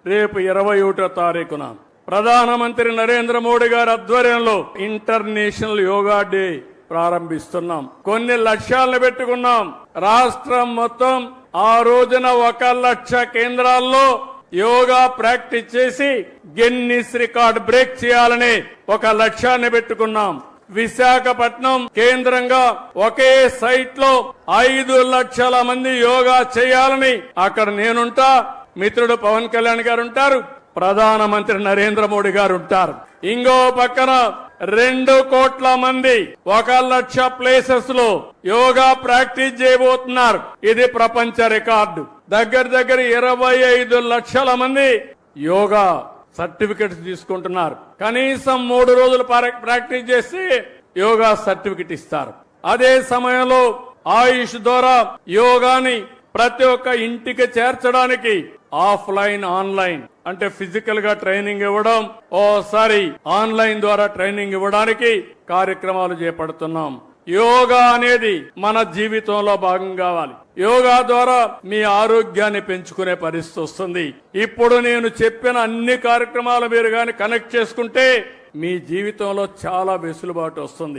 రేపు 21వ తారీఖున ప్రధానమంత్రి నరేంద్ర మోడీ గారి ఆధ్వర్యంలో ఇంటర్నేషనల్ యోగా డే ప్రారంభిస్తున్నాం. కొన్ని లక్ష్యాలను పెట్టుకున్నాం. రాష్ట్రం మొత్తం ఆ రోజున 1 లక్ష కేంద్రాల్లో యోగా ప్రాక్టీస్ చేసి గిన్నిస్ రికార్డ్ బ్రేక్ చేయాలని ఒక లక్ష్యాన్ని పెట్టుకున్నాం. విశాఖపట్నం కేంద్రంగా ఒకే సైట్ లో 5 లక్షల మంది యోగా చేయాలని అక్కడ నేనుంటా, మిత్రుడు పవన్ కళ్యాణ్ గారు ఉంటారు, ప్రధానమంత్రి నరేంద్ర మోడీ గారు ఉంటారు. ఇంకో పక్కన 2 కోట్ల మంది 1 లక్ష ప్లేసెస్ లో యోగా ప్రాక్టీస్ చేయబోతున్నారు. ఇది ప్రపంచ రికార్డు. దగ్గర 25 లక్షల మంది యోగా సర్టిఫికెట్స్ తీసుకుంటున్నారు. కనీసం 3 రోజులు ప్రాక్టీస్ చేసి యోగా సర్టిఫికెట్ ఇస్తారు. అదే సమయంలో ఆయుష్ ద్వారా యోగాని ప్రతి ఒక్క ఇంటికి చేర్చడానికి ఆఫ్లైన్ ఆన్లైన్ అంటే ఫిజికల్ గా ట్రైనింగ్ ఇవ్వడం, ఓసారి ఆన్లైన్ ద్వారా ట్రైనింగ్ ఇవ్వడానికి కార్యక్రమాలు చేపడుతున్నాం. యోగా అనేది మన జీవితంలో భాగం కావాలి. యోగా ద్వారా మీ ఆరోగ్యాన్ని పెంచుకునే పరిస్థితి వస్తుంది. ఇప్పుడు నేను చెప్పిన అన్ని కార్యక్రమాలు మీరు గాని కనెక్ట్ చేసుకుంటే మీ జీవితంలో చాలా వెసులుబాటు వస్తుంది.